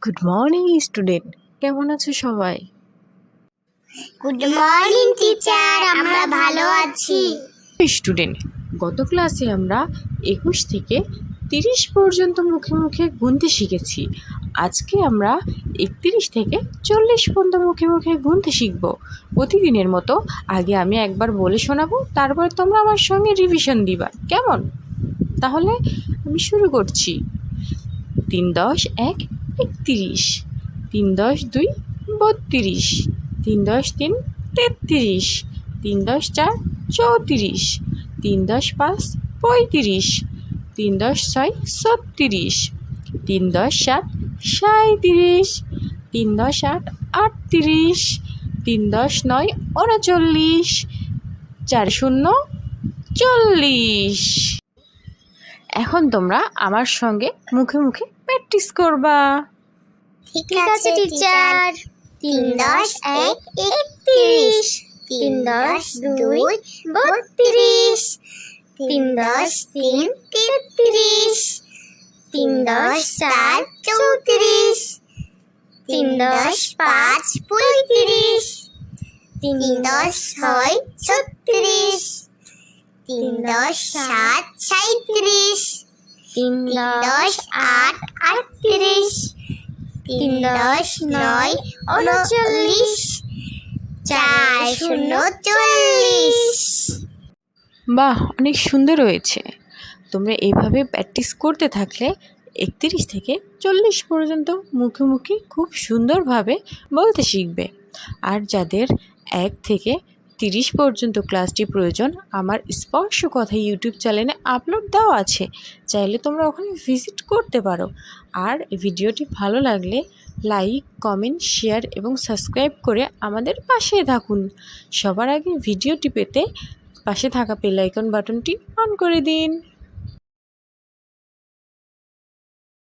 Good morning student, কেমন আছো সবাই? গুড মর্নিং টিচার, আমরা ভালো আছি। স্টুডেন্ট, গত ক্লাসে আমরা 21 থেকে 30 পর্যন্ত মুখে মুখে গুনতে শিখেছি। আজকে আমরা 31 থেকে 40 পর্যন্ত মুখে মুখে গুনতে শিখব। প্রতিদিনের মতো আগে আমি একবার বলে শোনাবো, তারপর তোমরা আমার সঙ্গে রিভিশন দিবা, কেমন? তাহলে আমি শুরু করছি। 3 10 1 31, 3 10 2 32, 3 10 3 33, 3 10 4 34, 3 10 5 35, 3 10 6 36, 3 10 7 37, 3 10 8 38, 3 10 9 39, 4 0 40। এখন তোমরা আমার সঙ্গে মুখে মুখে প্র্যাকটিস করবা। ঠিক আছে টিচার। 3 10 1 31, 3 10 2 32, 3 10 3 33, 3 10 4 34, 3 10 5 35, 3 10 6 36, 3 10 7 37, 3 10 8 38, 3 10 9 39, 4 0 40। বাহ, অনেক সুন্দর হয়েছে। তোমরা এইভাবে প্র্যাকটিস করতে থাকলে 31 থেকে 40 পর্যন্ত মুখে মুখে খুব সুন্দরভাবে বলতে শিখবে। আর যাদের 1 থেকে 30 পর্যন্ত ক্লাসটি প্রয়োজন, আমার স্পর্শ কথা ইউটিউব চ্যানেলে আপলোড দেওয়া আছে, চাইলে তোমরা ওখানে ভিজিট করতে পারো। আর ভিডিওটি ভালো লাগলে লাইক, কমেন্ট, শেয়ার এবং সাবস্ক্রাইব করে আমাদের পাশে থাকুন। সবার আগে ভিডিওটি পেতে পাশে থাকা বেল আইকন বাটনটি অন করে দিন।